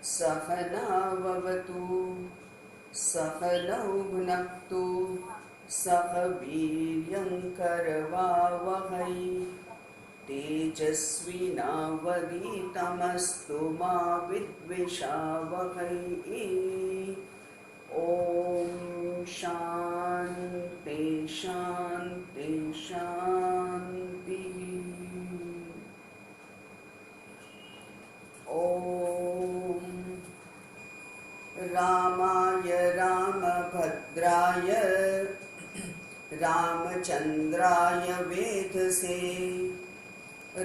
सहनाववतु सहनौ भुनक्तु सह वीर्यङ्करवावहै तेजस्विनावधीतमस्तु मा विद्विषावहै। ॐ शान्ति शान्ति शान्तिः। ॐ रामाय रामभद्राय रामचन्द्राय वेधसे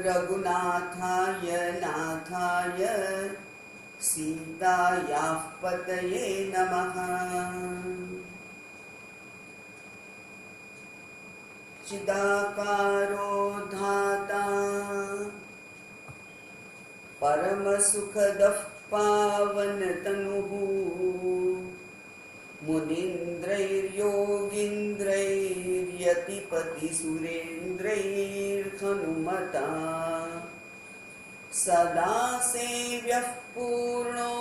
रघुनाथाय नाथाय सीतायाः पतये नमः। चिदाकारो धाता परमसुखदः पावनतनुः मुनीन्द्रैर्योगीन्द्रैर्यतिपतिसुरेन्द्रैर्हनुमता सदा सेव्यः पूर्णो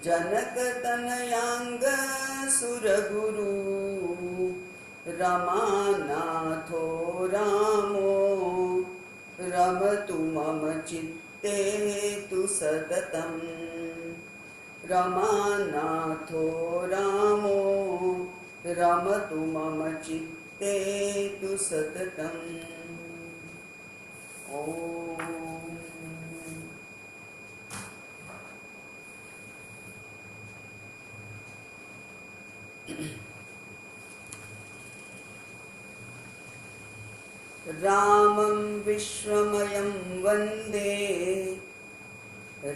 जनकतनयाङ्गसुरगुरु रमानाथो रामो रमतु मम चित्ते तु सततम्। रमानाथो रामो रमतु मम चित्ते तु सततम्। ॐ रामं विश्वमयं वन्दे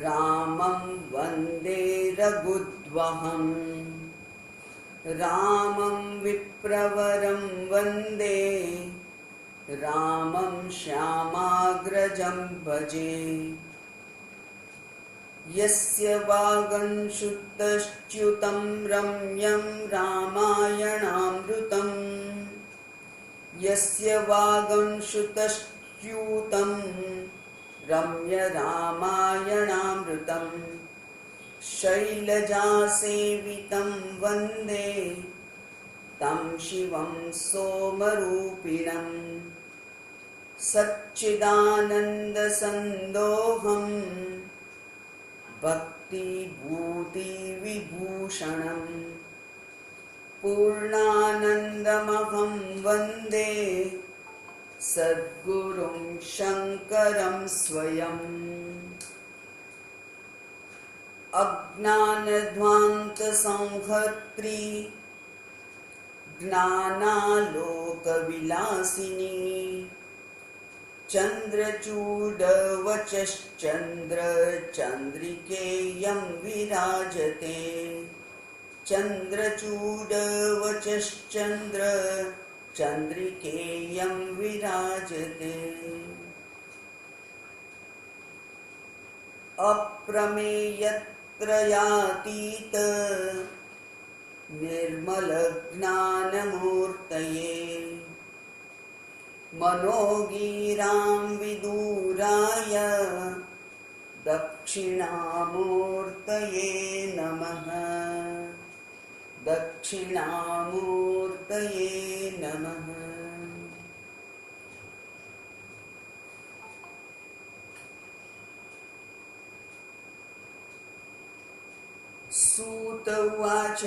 रामं वन्दे रघुद्वहं रामं विप्रवरं वन्दे रामं श्यामाग्रजं भजे। यस्य वागंशुद्धश्च्युतं रम्यं रामायणामृतं यस्य वागंशुतश्च्युतं रम्य रामायणामृतं शैलजासेवितं वन्दे तं शिवं सोमरूपिणं सच्चिदानन्दसन्दोहं भक्तिभूतिविभूषणं पूर्णानन्दमहं वन्दे सद्गुरुं शङ्करं स्वयम्। अज्ञानध्वान्तसंहर्त्री ज्ञानालोकविलासिनी चन्द्रचूडवचश्चन्द्रचन्द्रिकेयं विराजते चन्द्रचूडवचश्चन्द्रचन्द्रिकेयं विराजते। अप्रमेयत्रयातीत निर्मलज्ञानमूर्तये मनोगीरां विदूराय दक्षिणामूर्तये नमः दक्षिणामूर्तये नमः। सूत उवाच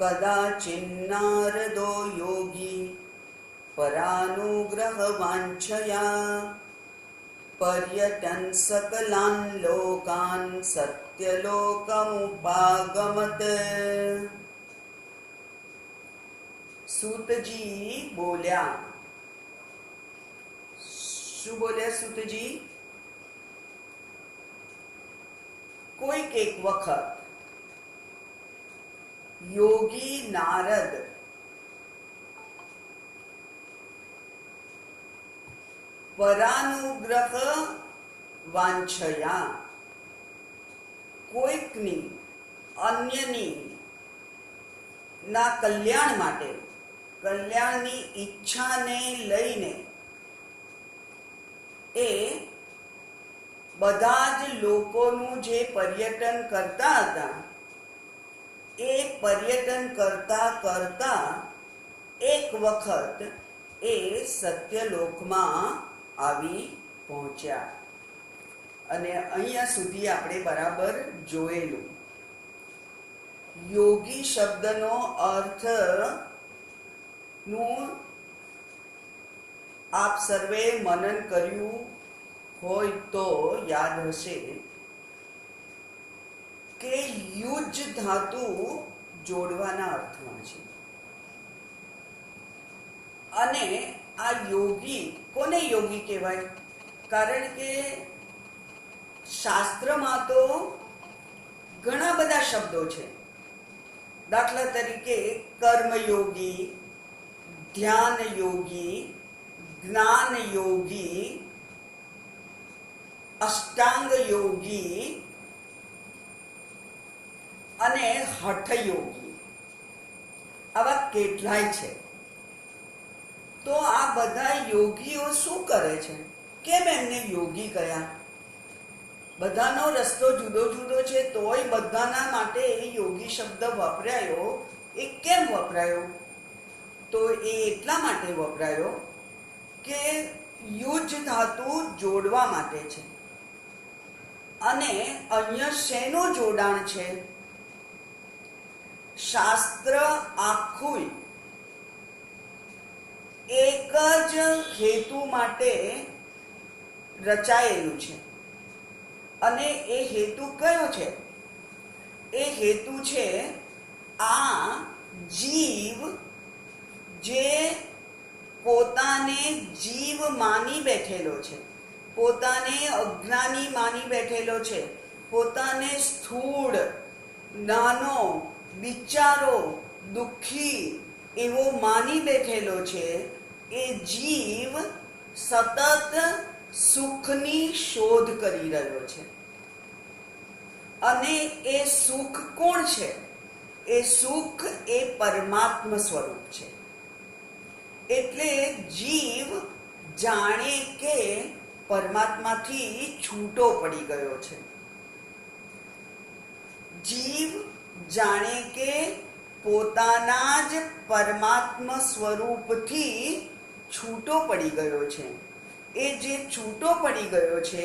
कदाचिन्नारदो योगी परानुग्रहवाञ्छया पर्यटन् सकलान् लोकान् सत्यलोकमुपागमत्। सूत जी बोल्या, શું બોલ્યા सूतजी? કોઈક એક વખત યોગી નારદ પરાનુગ્રહ વાંછયા કોઈકની અન્યની ના કલ્યાણ માટે કલ્યાણની ઈચ્છાને લઈને એ બધા જ લોકોનું જે પર્યટન કરતા હતા એ પર્યટન કરતા કરતા એક વખત એ સત્યલોકમાં આવી પહોંચ્યા. અને અહીંયા સુધી આપણે બરાબર જોયેલું. યોગી શબ્દનો અર્થ નું આપ સર્વે મનન કર્યું હોય તો યાદ હશે કે યુજ ધાતુ જોડવાના અર્થમાં છે. અને આ યોગી કોને યોગી કહેવાય? કારણ કે શાસ્ત્રમાં તો ઘણા બધા શબ્દો છે. દાખલા તરીકે કર્મયોગી, ધ્યાન યોગી, જ્ઞાન યોગી, અષ્ટાંગ યોગી અને હઠ યોગી, આવા કેટલાય છે. તો આ બધા યોગીઓ શું કરે છે? કેમ એમને યોગી કયા? બધાનો રસ્તો જુદો જુદો છે, તોય બધાના માટે એ યોગી શબ્દ વપરાયો. એ કેમ વપરાયો? તો એ એટલા માટે વપરાયો કે યુજ ધાતુ જોડવા માટે છે. અને અહીંયા શેનું જોડાણ છે? શાસ્ત્ર આખું એક જ હેતુ માટે રચાયેલું છે. અને એ હેતુ કયો છે? એ હેતુ છે આ જીવ જે પોતાને જીવ માની બેઠેલો છે, પોતાને અજ્ઞાની માની બેઠેલો છે, પોતાને સ્થૂળ, નાનો, બિચારો, દુઃખી એવો માની બેઠેલો છે. એ જીવ સતત સુખની શોધ કરી રહ્યો છે. અને એ સુખ કોણ છે? એ સુખ એ પરમાત્મા સ્વરૂપ છે. એટલે જીવ જાણે કે પરમાત્માથી છૂટો પડી ગયો છે. જીવ જાણે કે પોતાના જ પરમાત્મા સ્વરૂપથી છૂટો પડી ગયો છે. એ જે છૂટો પડી ગયો છે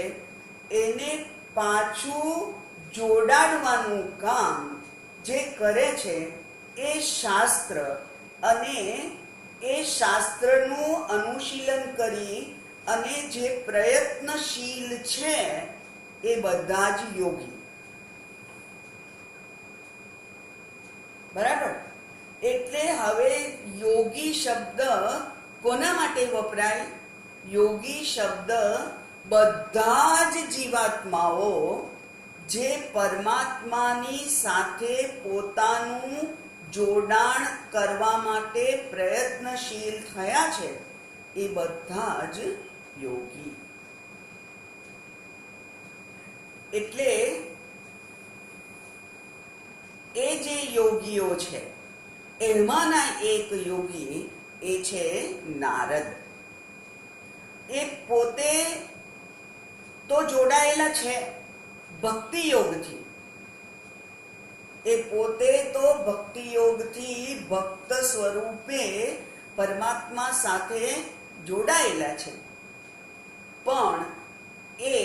એને પાછું જોડાડવાનું કામ જે કરે છે એ શાસ્ત્ર. અને એ શાસ્ત્રનું અનુશીલન કરી અને જે પ્રયત્નશીલ છે એ બધા જ યોગી. બરાબર? એટલે હવે યોગી શબ્દ કોના માટે વપરાય? યોગી શબ્દ બધા જ જીવાત્માઓ જે પરમાત્માની સાથે પોતાનું જોડાણ કરવા માટે પ્રયત્નશીલ થયા છે એ બધા જ યોગી. એટલે એ જે યોગીઓ છે એમાંના એક યોગી એ છે નારદ. એ પોતે તો જોડાયેલા છે ભક્તિ યોગથી. એ પોતે તો ભક્તિ યોગથી ભક્ત સ્વરૂપે પરમાત્મા સાથે જોડાયેલા છે. પણ એ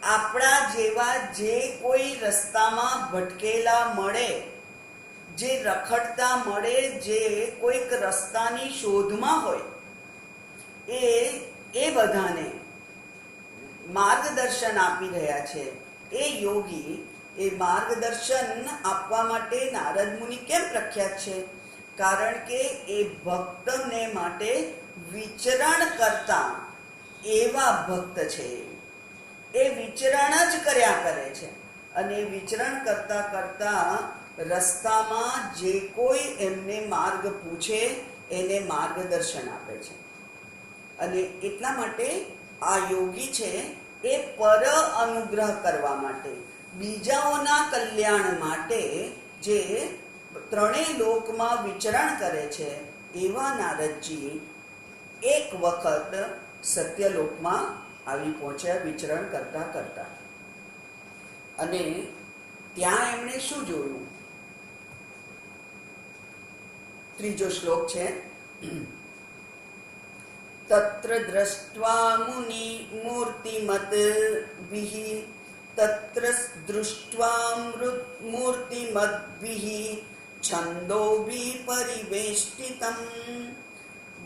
આપણા જેવા જે કોઈ રસ્તામાં ભટકેલા મળે, જે રખડતા મળે, જે કોઈક રસ્તાની શોધમાં હોય, એ બધાને માર્ગદર્શન આપી રહ્યા છે. એ યોગી એ માર્ગદર્શન આપવા માટે નારદ મુનિ કેમ પ્રખ્યાત છે? કારણ કે એ ભક્તને માટે વિચરણ કરતા એવા ભક્ત છે. એ વિચરણ જ કર્યા કરે છે. અને વિચરણ કરતા કરતા રસ્તામાં જે કોઈ એમને માર્ગ પૂછે એને માર્ગદર્શન આપે છે. અને એટલા માટે આ યોગી છે એ પર અનુગ્રહ કરવા માટે, બીજાઓના કલ્યાણ માટે જે ત્રણેય લોકમાં વિચરણ કરે છે એવા નારદજી એક વખત સત્યલોકમાં આવી પહોંચ્યા વિચરણ કરતા કરતા. અને ત્યાં એમણે શું જોયું? ત્રીજો શ્લોક છે, તત્ર દ્રષ્ટ્વા મુનિ મૂર્તિમદ્ભિઃ તત્ર દૃષ્ટ્વા મૂર્તિમદ્ભિઃ છંદોભિ પરિવેષ્ટિતં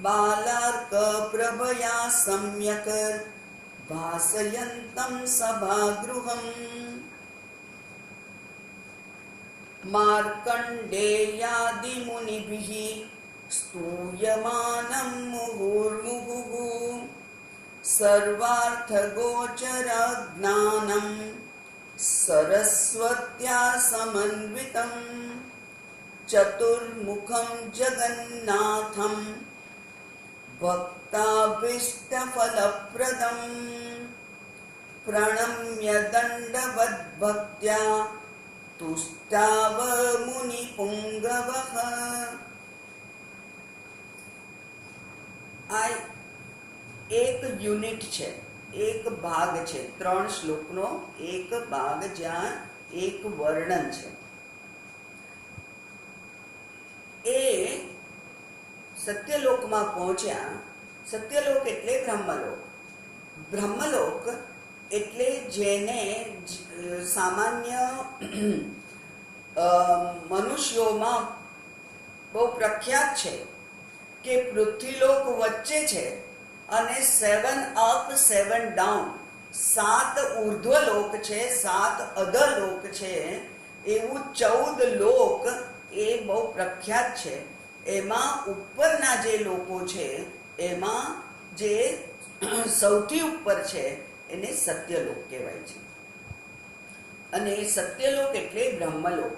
બાલાર્ક પ્રભયા સમ્યક ભાસયન્तं સભાગૃહં માર્કંડેયાદિમુનિભિઃ સ્તૂયમાनं મુહુર્મુહુઃ સર્વાર્થગોચરજ્ઞાनं સરસ્વત્યા સમન્વિतं ચતુર્મુખં જગન્નાથં ભક્તાભીષ્ટફલપ્રદં પ્રણમ્ય દંડવદ્ભક્ત્યા તુષ્ટાવ મુનિપુંગવઃ. આ એક યુનિટ છે, એક ભાગ છે, 3 શ્લોકનો એક ભાગ, જ્યાં એક વર્ણન છે. એ સત્યલોકમાં પહોંચ્યા. સત્યલોક એટલે બ્રહ્મલોક. બ્રહ્મલોક એટલે જેને સામાન્ય મનુષ્યોમાં બહુ પ્રખ્યાત છે કે પૃથ્વીલોક વચ્ચે છે અને 7 અપ 7 ડાઉન, 7 ઉર્ધ્વલોક છે, 7 અધોલોક છે, એવું 14 લોક એ બહુ પ્રખ્યાત છે. એમાં ઉપરના જે લોકો છે, એમાં જે સૌથી ઉપર છે એને સત્યલોક કહેવાય છે. અને સત્યલોક એટલે બ્રહ્મલોક,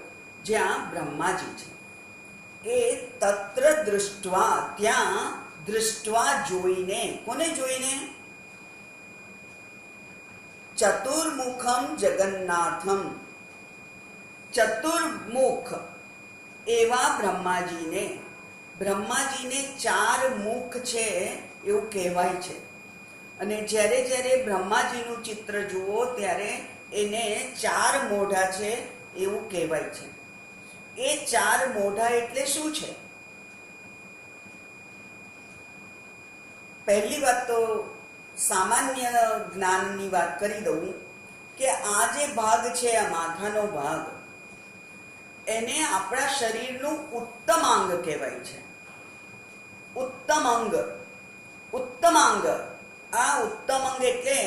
જ્યાં બ્રહ્માજી છે. એ તત્ર દૃષ્ટવા, ત્યાં દૃષ્ટવા જોઈને, કોને જોઈને? ચતુર્મુખમ જગન્નાથમ, ચતુર્મુખ એવા બ્રહ્માજીને. બ્રહ્માજીને 4 મુખ છે એવું કહેવાય છે. અને જ્યારે જ્યારે બ્રહ્માજીનું ચિત્ર જુઓ ત્યારે એને 4 મોઢા છે એવું કહેવાય છે. એ 4 મોઢા એટલે શું છે? પહેલી વાત તો સામાન્ય જ્ઞાનની વાત કરી દઉં કે આ જે ભાગ છે, આ માથાનો ભાગ, એને આપણા શરીરનું ઉત્તમ અંગ કહેવાય છે. ઉત્તમ અંગ, ઉત્તમ અંગ. આ ઉત્તમ અંગ એટલે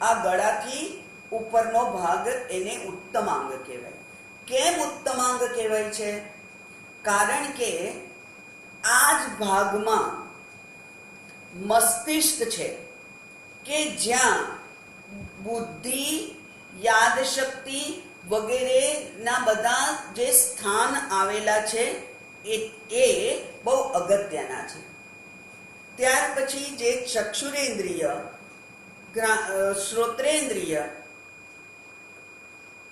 આ ગળાથી ઉપરનો ભાગ, એને ઉત્તમ અંગ કહેવાય. કેમ ઉત્તમ અંગ કહેવાય છે? કારણ કે આ જ ભાગમાં મસ્તિષ્ક છે કે જ્યાં બુદ્ધિ, યાદશક્તિ વગેરેના બધા જે સ્થાન આવેલા છે એ બહુ અગત્યના છે. ત્યાર પછી જે ચક્ષુરેન્દ્રિય, શ્રોત્રેન્દ્રિય,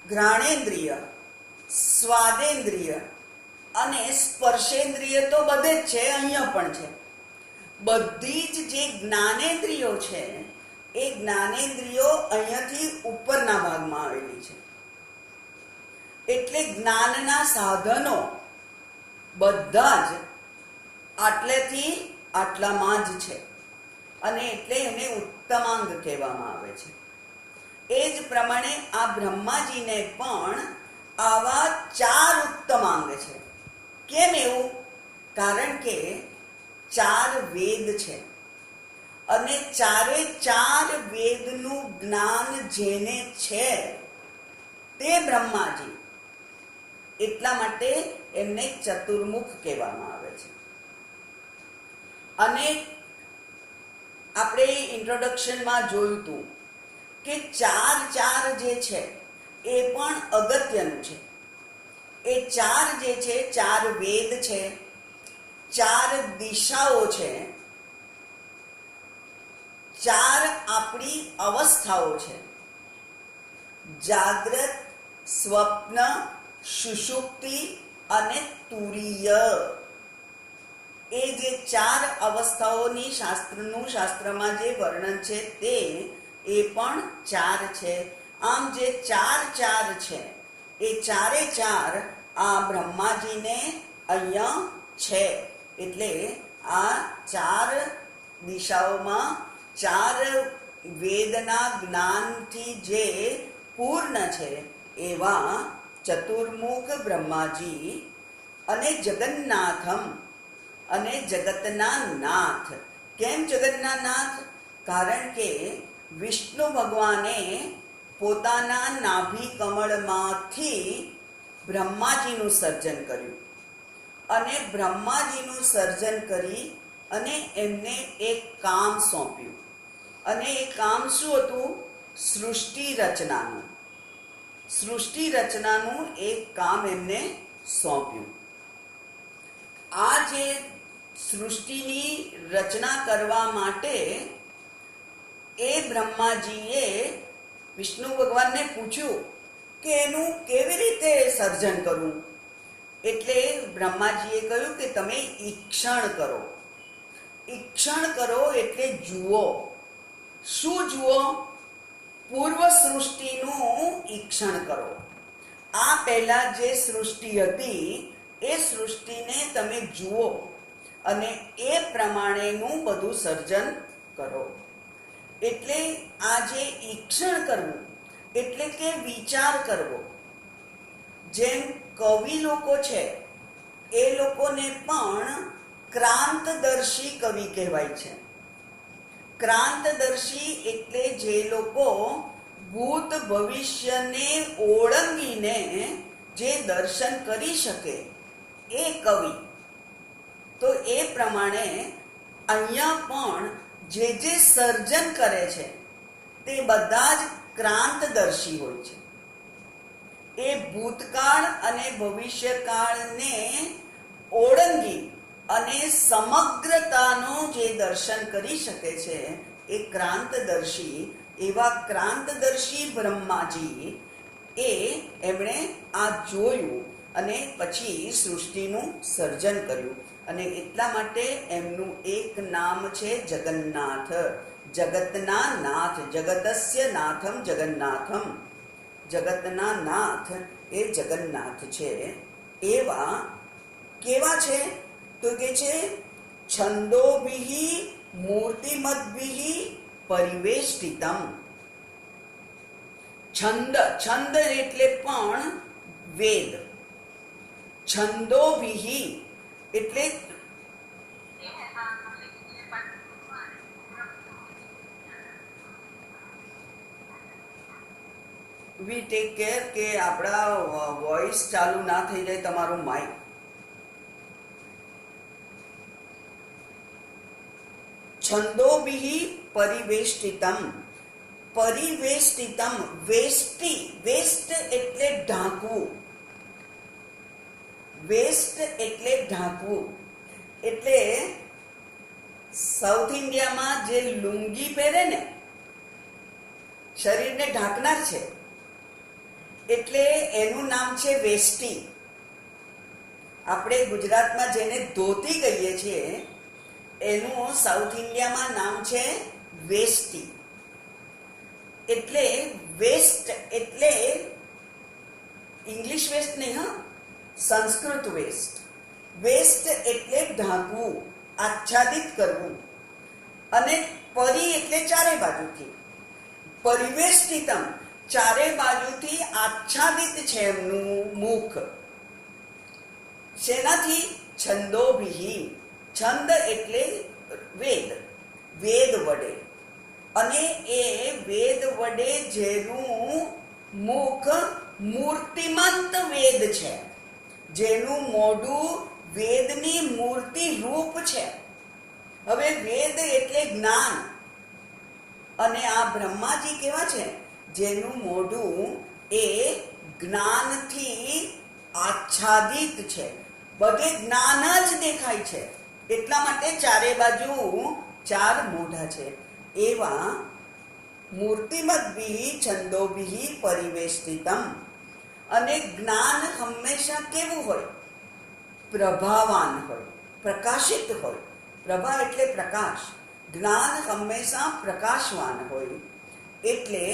ઘ્રાણેન્દ્રિય, સ્વાદેન્દ્રિય અને સ્પર્શેન્દ્રિય તો બધે જ છે, અહીંયા પણ છે. બધી જ જે જ્ઞાનેન્દ્રિયો છે એ જ્ઞાનેન્દ્રિયો અહીંયાથી ઉપરના ભાગમાં આવેલી છે. એટલે જ્ઞાનના સાધનો બધા જ આટલેથી આટલામાં જ છે. અને એટલે એને ઉત્તમાંગ કહેવામાં આવે છે. એ જ પ્રમાણે આ બ્રહ્માજીને પણ આવા 4 ઉત્તમાંગ છે. કેમ એવું? કારણ કે 4 વેદ છે અને 4 વેદનું જ્ઞાન જેને છે તે બ્રહ્માજી. એટલા માટે એમને ચતુર્મુખ કહેવામાં આવે છે. અને આપણે ઇન્ટ્રોડક્શનમાં જોયું હતું કે 4 જે છે એ પણ અગત્યનું છે. એ 4 જે છે, 4 વેદ છે, 4 દિશાઓ છે, 4 આપણી અવસ્થાઓ છે. જાગ્રત, સ્વપ્ન, સુષુપ્તિ અને તુરીય. એ જે 4 અવસ્થાઓની શાસ્ત્રમાં જે વર્ણન છે તે એ પણ 4 છે. આમ જે 4 છે એ ચારે ચાર આ બ્રહ્માજીને અહીંયા છે. એટલે આ 4 દિશાઓમાં 4 વેદના જ્ઞાનથી જે પૂર્ણ છે એવા ચતુર્મુખ બ્રહ્માજી અને જગન્નાથમ અને જગતના નાથ. કેમ જગતના નાથ? કારણ કે વિષ્ણુ ભગવાને પોતાના નાભી કમળમાંથી બ્રહ્માજીનું સર્જન કર્યું અને બ્રહ્માજીનું સર્જન કરી અને એમને એક કામ સોંપ્યું. અને એ કામ શું હતું? સૃષ્ટિ રચનાનું. સૃષ્ટિ રચનાનું એક કામ એમને સોંપ્યું. આ જે સૃષ્ટિની રચના કરવા માટે એ બ્રહ્માજીએ વિષ્ણુ ભગવાનને પૂછ્યું કે એનું કેવી રીતે સર્જન કરવું. એટલે બ્રહ્માજીએ કહ્યું કે તમે ઈક્ષણ કરો. ઈક્ષણ કરો એટલે જુઓ. શું જુઓ? પૂર્વ સૃષ્ટિનું ઈક્ષણ કરો. આ પહેલા જે સૃષ્ટિ હતી એ સૃષ્ટિને તમે જુઓ અને એ પ્રમાણેનું બધું સર્જન કરો. એટલે આ જે ઈક્ષણ કરવું એટલે કે વિચાર કરવો. જેમ કવિ લોકો છે એ લોકોને પણ ક્રાંતદર્શી કવિ કહેવાય છે. ક્રાંતદર્શી એટલે જે લોકો ભૂત ભવિષ્યને ઓળંગીને જે દર્શન કરી શકે એ કવિ. તો એ પ્રમાણે અહીંયા પણ જે સર્જન કરે છે તે બધા જ ક્રાંતદર્શી હોય છે. એ ભૂતકાળ અને ભવિષ્યકાળને ઓળંગી અને સમગ્રતાનો જે દર્શન કરી શકે છે એ ક્રાંતદર્શી. એવા ક્રાંતદર્શી બ્રહ્માજી એમણે આ જોયું અને પછી સૃષ્ટિનું સર્જન કર્યું. અને એટલા માટે એમનું એક નામ છે જગન્નાથ. જગતના નાથ. જગતસ્ય નાથમ જગન્નાથમ. જગતના નાથ એ જગન્નાથ છે. એવા કેવા છે? તો કે છે છંદોભિ મૂર્તિમદ્ભિ પરિવેષ્ટિતમ. છંદ. છંદ એટલે પણ વેદ. છંદોભિ એટલે વી ટેક કેર કે આપણા વોઇસ ચાલુ ના થઈ જાય તમારું માઇક. છંદોભિ પરિવેષ્ટિતમ. પરિવેષ્ટિતમ. વેષ્ટિ. વેષ્ટ એટલે ઢાંકવું. વેસ્ટ એટલે ઢાંકવું. એટલે સાઉથ ઇન્ડિયામાં જે લુંગી પહેરે ને, શરીરને ઢાંકનાર છે, એટલે એનું નામ છે વેષ્ટી. આપણે ગુજરાતમાં જેને ધોતી કહીએ છીએ એનું સાઉથ ઇન્ડિયામાં નામ છે વેષ્ટી. એટલે વેસ્ટ એટલે ઇંગ્લિશ વેસ્ટ નહીં, હા, સંસ્કૃત વેસ્ટ. વેસ્ટ એટલે ઢાંકવું, આચ્છાદિત કરવું. અને પરી એટલે ચારે બાજુથી. પરિવેષ્ટિતમ ચારે બાજુથી આચ્છાદિત છે એમનું મુખ. શેનાથી? છંદોભિ. છંદ એટલે વેદ. વેદ વડે. અને એ વેદ વડે જેનું મુખ મૂર્તિમંત વેદ છે, જેનું મોઢું વેદની મૂર્તિ રૂપ છે. હવે વેદ એટલે જ્ઞાન. અને આ બ્રહ્માજી કેવા છે? જેનું મોઢું એ જ્ઞાનથી આચ્છાદિત છે. બધે જ્ઞાન જ દેખાય છે. એટલા માટે ચારે બાજુ 4 મોઢા છે. એવા મૂર્તિમદ્ભિ છંદોભિ પરિવેષ્ટિતમ. અને જ્ઞાન હંમેશા કેવું હોય? પ્રભાવાન હોય, પ્રકાશિત હોય. પ્રભા એટલે પ્રકાશ. જ્ઞાન હંમેશા પ્રકાશવાન હોય. એટલે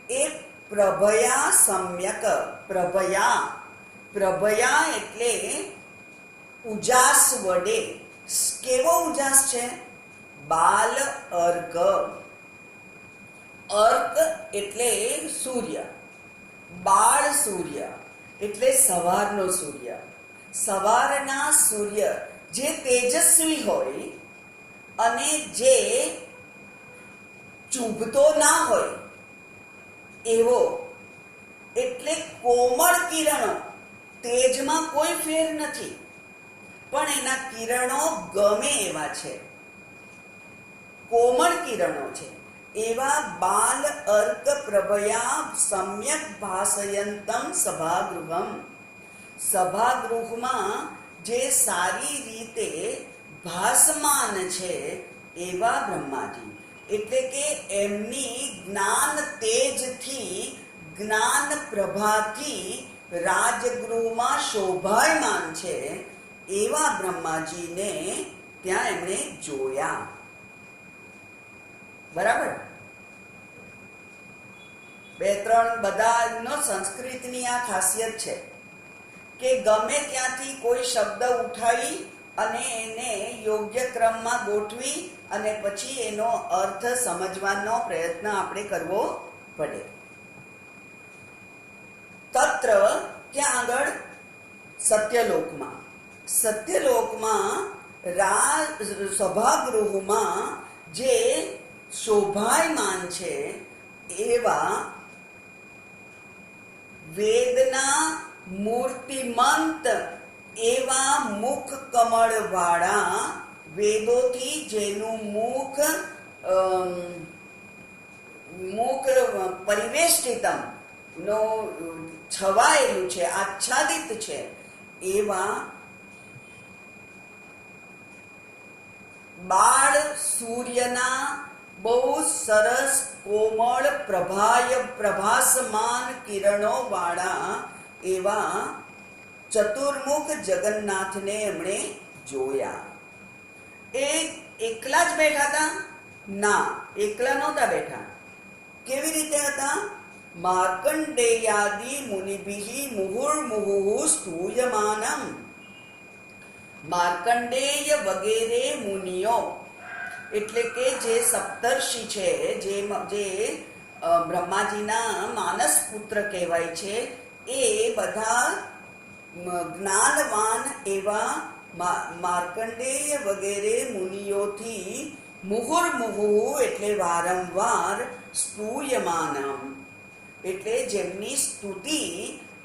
એ પ્રભયા સમ્યક. પ્રભયા એટલે ઉજાસ વડે. કેવો ઉજાસ છે? બાલ અર્ક. અર્ક એટલે સૂર્ય. બાળ સૂર્ય એટલે સવારનો સૂર્ય. સવારના સૂર્ય જે તેજસ્વી હોય અને જે ચૂભતો ના હોય એવો, એટલે કોમળ કિરણો. તેજમાં કોઈ ફેર નથી, પણ એના કિરણો ગમે એવા છે, કોમળ કિરણો છે. એવા બાલ અર્ક પ્રભયા સમ્યક ભાસયંતમ સભાગૃહમ. સભાગૃહમાં જે સારી રીતે ભાસમાન છે એવા બ્રહ્માજી. એટલે કે એમની જ્ઞાન તેજથી, જ્ઞાન પ્રભાથી રાજગૃહમાં શોભાયમાન છે એવા બ્રહ્માજીને ત્યાં એમણે જોયા. બરાબર? બે ત્રણ બધાનો સંસ્કૃતની આ ખાસિયત છે કે ગમે ત્યાંથી કોઈ શબ્દ ઉઠાવી અને એને યોગ્ય ક્રમમાં ગોઠવી અને પછી એનો અર્થ સમજવાનો પ્રયત્ન આપણે કરવો પડે. તત્ર ત્યાં આગળ સત્યલોકમાં, સભાગૃહમાં જે શોભાયમાન છે એવા વેદના મૂર્તિમંત એવા મુખ કમળ વાળા, વેદોથી જેનું મુખ પરિવેષ્ટિતમ નો છવાયેલું છે, આચ્છાદિત છે એવા બાળ સૂર્યના બહુ સરસ કોમળ પ્રભાસમાન કિરણો વાળા એવા ચતુર્મુખ જગન્નાથને એમણે જોયા. એ એકલા જ બેઠા હતા? ના, એકલા નહોતા બેઠા. કેવી રીતે હતા? માર્કંડેયાદિ મુનિભિઃ મુહુર્મુહુઃ સ્તૂયમાનમ. માર્કંડેય વગેરે મુનિઓ એટલે કે જે સપ્તર્ષિ છે, જે બ્રહ્માજીના માનસ પુત્ર કહેવાય છે, એ બધા જ્ઞાનવાન એવા માર્કંડેય વગેરે મુનિઓથી મુહુર્મુહુ એટલે વારંવાર સ્તૂયમાનમ એટલે જેમની સ્તુતિ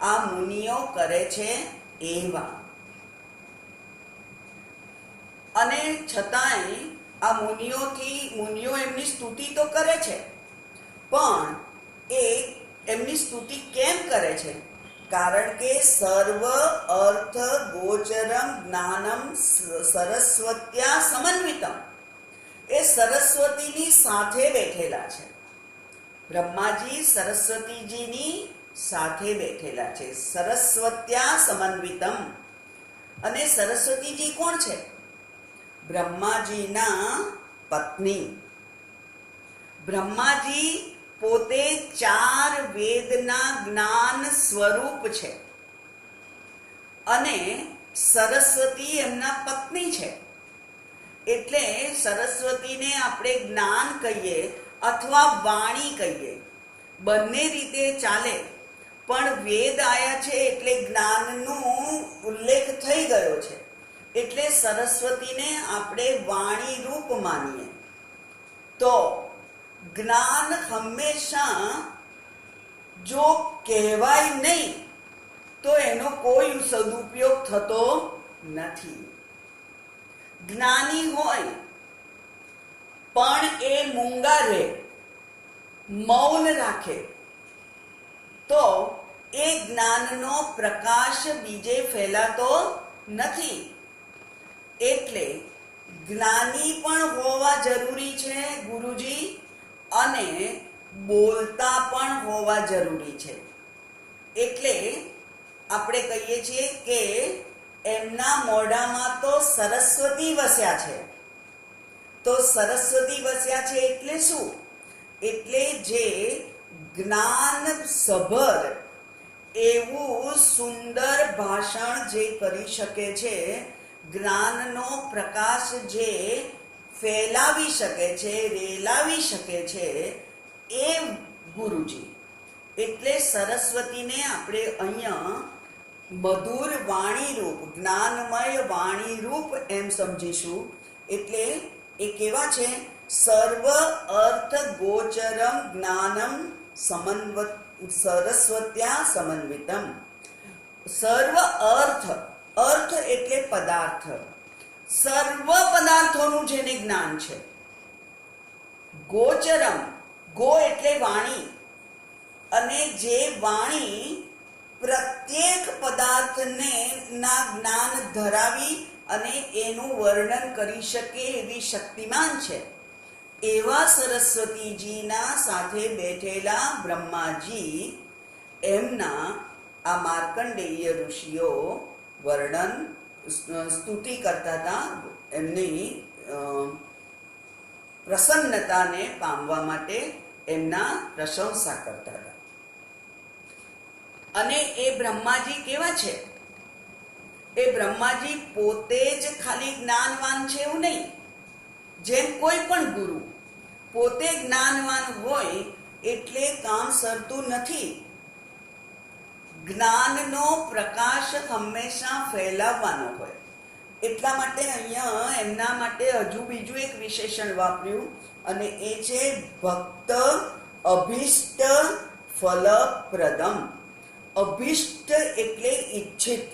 આ મુનિઓ કરે છે એવા. અને છતાંય આ મુનિઓ એમની સ્તુતિ તો કરે છે, પણ એ એમની સ્તુતિ કેમ કરે છે? કારણ કે સર્વ અર્થ ગોચરમ જ્ઞાનમ સરસ્વત્યા સમન્વિતમ. એ સરસ્વતીની સાથે બેઠેલા છે. બ્રહ્માજી સરસ્વતીજીની સાથે બેઠેલા છે. સરસ્વત્યા સમન્વિતમ. અને સરસ્વતીજી કોણ છે? બ્રહ્માજીના પત્ની. બ્રહ્માજી પોતે 4 વેદના જ્ઞાન સ્વરૂપ છે અને સરસ્વતી એમના પત્ની છે. એટલે સરસ્વતીને આપણે જ્ઞાન કહીએ અથવા વાણી કહીએ, બંને રીતે ચાલે. પણ વેદ આયા છે એટલે જ્ઞાનનો ઉલ્લેખ થઈ ગયો છે, એટલે સરસ્વતીને આપણે વાણી રૂપ માનીએ. તો જ્ઞાન હંમેશા જો કહેવાય નહીં તો એનો કોઈ સદુપયોગ થતો નથી. જ્ઞાની હોય પણ એ મૂંગા રહે, મૌન રાખે, તો એ જ્ઞાનનો પ્રકાશ બીજે ફેલાતો નથી. એટલે જ્ઞાની પણ હોવા જરૂરી છે ગુરુજી, અને બોલતા પણ હોવા જરૂરી છે. એટલે આપણે કહીએ છીએ કે એમના મોઢામાં તો સરસ્વતી વસ્યા છે. તો સરસ્વતી વસ્યા છે એટલે શું? એટલે જે જ્ઞાન સભર એવું સુંદર ભાષણ જે કરી શકે છે, જ્ઞાનનો પ્રકાશ જે ફેલાવી શકે છે, રેલાવી શકે છે, એ ગુરુજી. એટલે સરસ્વતીને આપણે અહીંયા મધુર વાણી રૂપ, જ્ઞાનમય વાણી રૂપ એમ સમજીશું. એટલે એ કેવા છે? સર્વ અર્થ ગોચરમ જ્ઞાનમ સરસ્વત્યા સમન્વિતમ. સર્વ અર્થ, અર્થ એટલે પદાર્થ, સર્વ પદાર્થોનું જેને જ્ઞાન છે. ગોચરમ, ગો એટલે વાણી, અને જે વાણી પ્રત્યેક પદાર્થને ના જ્ઞાન ધરાવી અને એનું વર્ણન કરી શકે એવી શક્તિમાન છે, એવા સરસ્વતીજીના સાથે બેઠેલા બ્રહ્માજી, એમના આ માર્કંડેય ઋષિઓ વર્ણન સ્તુતિ કરતા હતા, એમની પ્રસન્નતાને પામવા માટે એમના પ્રશંસા કરતા હતા. અને એ બ્રહ્માજી કેવા છે? એ બ્રહ્માજી પોતે જ ખાલી જ્ઞાનવાન છે એવું નહીં. જેમ કોઈ પણ ગુરુ પોતે જ્ઞાનવાન હોય એટલે કામ સરતું નથી. જ્ઞાનનો પ્રકાશ હંમેશા ફેલાવવાનો હોય. એટલા માટે અહીંયા એમના માટે હજુ બીજું એક વિશેષણ વાપર્યું, અને એ છે ભક્ત અભિષ્ટ ફલપ્રદમ. અભિષ્ટ એટલે ઈચ્છિત,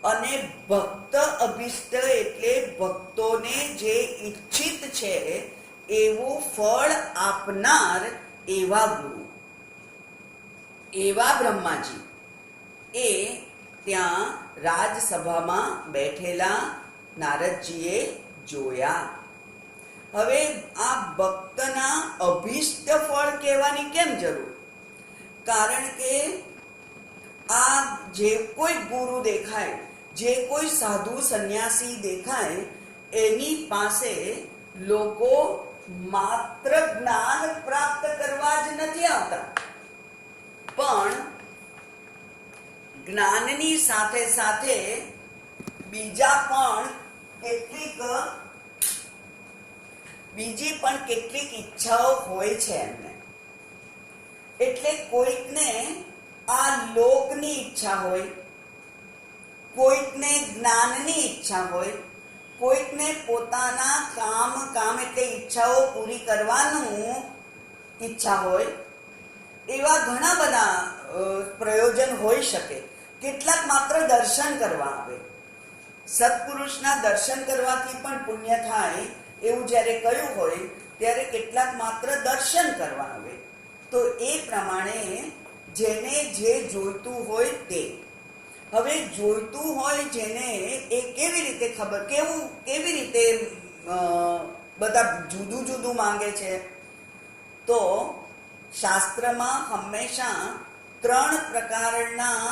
અને ભક્ત અભિષ્ટ એટલે ભક્તોને જે ઈચ્છિત છે એવું ફળ આપનાર એવા ગુરુ, એવા બ્રહ્માજી એ ત્યાં રાજસભામાં બેઠેલા નારદજીએ જોયા. હવે આ ભક્તના અભિષ્ટ ફળ કહેવાની કેમ જરૂર? કારણ કે આ જે કોઈ ગુરુ દેખાય, જે કોઈ સાધુ સંન્યાસી દેખાય, એની પાસે લોકો માત્ર જ્ઞાન પ્રાપ્ત કરવા જ નથી આવતા, પણ જ્ઞાનની સાથે સાથે બીજી પણ કેટલીક ઈચ્છાઓ હોય છે એમને. એટલે કોઈકને આ લોકની ઈચ્છા હોય, કોઈકને જ્ઞાનની ઈચ્છા હોય, કોઈકને પોતાના કામ એટલે ઈચ્છાઓ પૂરી કરવાનું ઈચ્છા હોય. એવા ઘણા બધા પ્રયોજન હોઈ શકે. કેટલાક માત્ર દર્શન કરવા આવે. સત્પુરુષના દર્શન કરવાથી પણ પુણ્ય થાય એવું જ્યારે કહ્યું હોય, ત્યારે કેટલાક માત્ર દર્શન કરવા આવે. તો એ પ્રમાણે જેને જે જોઈતું હોય તે. હવે જોઈતું હોય જેને, એ કેવી રીતે ખબર, કેવી રીતે બધા જુદું જુદું માંગે છે? તો શાસ્ત્રમાં હંમેશા 3 પ્રકારના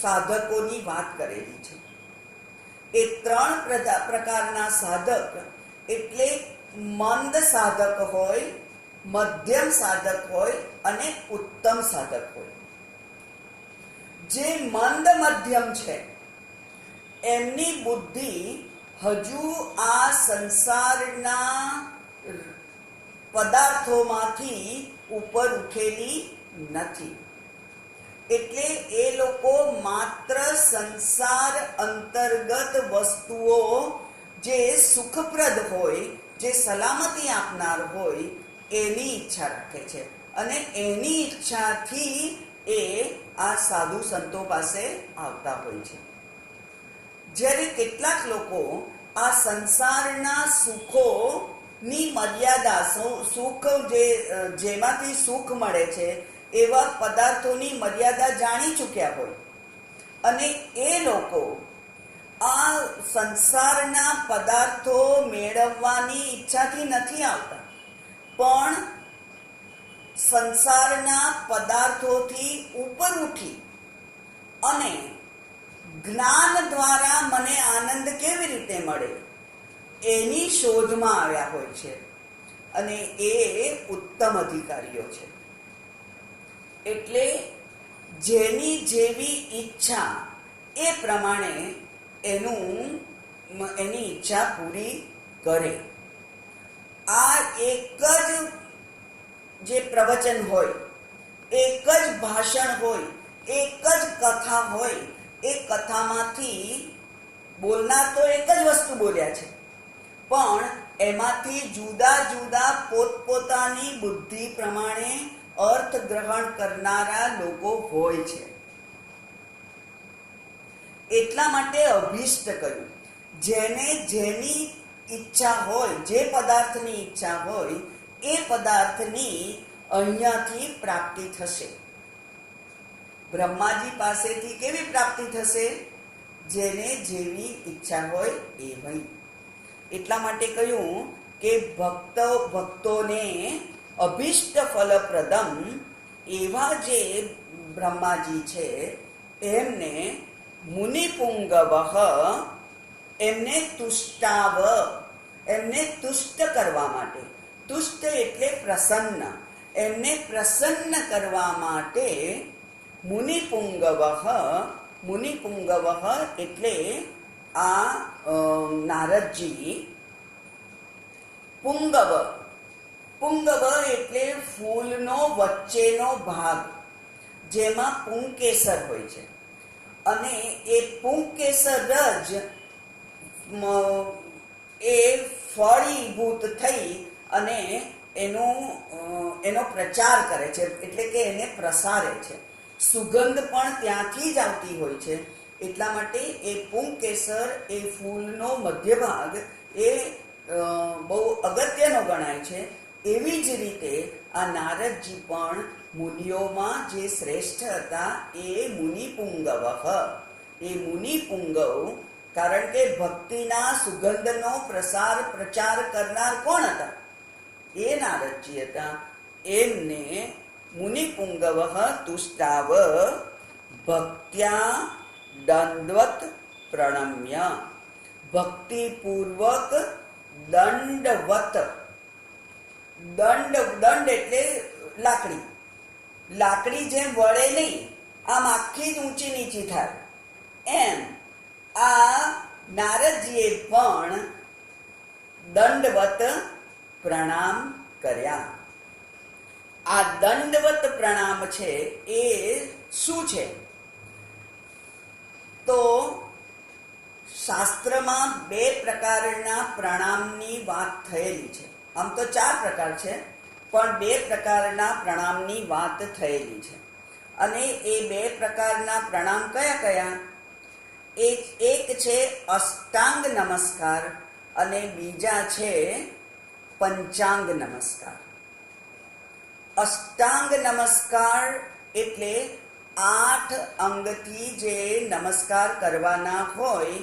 સાધકોની વાત કરેલી છે. એ 3 પ્રકારના સાધક એટલે મંદ સાધક હોય, મધ્યમ સાધક હોય અને ઉત્તમ સાધક હોય. જે મંદ મધ્યમ છે એમની બુદ્ધિ હજુ આ સંસારના પદાર્થોમાંથી ઉપર ઉઠેલી નથી. એટલે એ લોકો માત્ર સંસાર અંતર્ગત વસ્તુઓ જે સુખપ્રદ હોય, જે સલામતી આપનાર હોય, એની ઈચ્છા રાખે છે, અને એની ઈચ્છાથી એ આ સાધુ સંતો પાસે આવતા હોય છે. જ્યારે કેટલાક લોકો આ સંસારના સુખોની મર્યાદા, સુખ જેમાંથી સુખ મળે છે એવા પદાર્થોની મર્યાદા જાણી ચૂક્યા હોય, અને એ લોકો આ સંસારના પદાર્થો મેળવવાની ઈચ્છાથી નથી આવતા, પણ સંસારના પદાર્થોથી ઉપર ઉઠી અને જ્ઞાન દ્વારા મને આનંદ કેવી રીતે મળે એની શોધમાં આવ્યા હોય છે. અને એ ઉત્તમ અધિકારીઓ છે. એટલે જેની જેવી ઈચ્છા એ પ્રમાણે એની ઈચ્છા પૂરી કરે. આ એક જ જે પ્રવચન હોય, એક જ ભાષણ હોય, એક જ કથા હોય, એ કથામાંથી બોલનાર તો એક જ વસ્તુ બોલ્યા છે, પણ એમાંથી જુદા જુદા પોતપોતાની બુદ્ધિ પ્રમાણે અર્થ ગ્રહણ કરનારા લોકો હોય છે. એટલા માટે અભિષ્ટ કહ્યું. જેને જેની ઈચ્છા હોય, જે પદાર્થની ઈચ્છા હોય, એ પદાર્થની અહીંયાથી પ્રાપ્તિ થશે. બ્રહ્માજી પાસેથી કેવી પ્રાપ્તિ થશે? જેને જેવી ઈચ્છા હોય એવી. એટલા માટે કહ્યું કે ભક્તોને અભિષ્ટ ફલપ્રદમ એવા જે બ્રહ્માજી છે એમને મુનિપુંગવ એમને તુષ્ટાવ, એમને તુષ્ટ કરવા માટે. તુષ્ટ એટલે પ્રસન્ન. એમને પ્રસન્ન કરવા માટે મુનિપુંગવ, મુનિપુંગવ એટલે આ નારદજી. પુંગવ, પુંગવ એટલે ફૂલનો વચ્ચેનો ભાગ, જેમાં પુંકેસર હોય છે. અને એ પુંકેસર જ એ ફળીભૂત થઈ અને એનો પ્રચાર કરે છે, એટલે કે એને પ્રસારે છે. સુગંધ પણ ત્યાંથી જ આવતી હોય છે. એટલા માટે એ પુંકેસર, એ ફૂલનો મધ્ય ભાગ એ બહુ અગત્યનો ગણાય છે. એવી જ રીતે આ નારદજી પણ મુનિઓમાં જે શ્રેષ્ઠ હતા એ મુનિપુંગવ. એ મુનિપુંગવ કારણ કે ભક્તિના સુગંધનો પ્રચાર કરનાર કોણ હતા? એ નારદજી હતા. એમને મુનિપુંગવ તુષ્ટાવ ભક્ત્યા દંડવત પ્રણમ્ય. ભક્તિપૂર્વક દંડવત. દંડ એટલે લાકડી. લાકડી જેમ વળે નહીં, આમ આખી જ ઊંચી નીચી થાય, એમ આ નારદજીએ પણ દંડવત પ્રણામ કર્યા. આ દંડવત પ્રણામ છે એ શું છે? તો શાસ્ત્રમાં 2 પ્રકારના પ્રણામની વાત થયેલી છે. આમ તો 4 પ્રકાર છે, પણ 2 પ્રકારના પ્રણામની વાત થયેલી છે. અને એ 2 પ્રકારના પ્રણામ કયા કયા? એક છે અષ્ટાંગ નમસ્કાર અને બીજા છે પંચાંગ નમસ્કાર. અષ્ટાંગ નમસ્કાર એટલે 8 અંગથી જે નમસ્કાર કરવાના હોય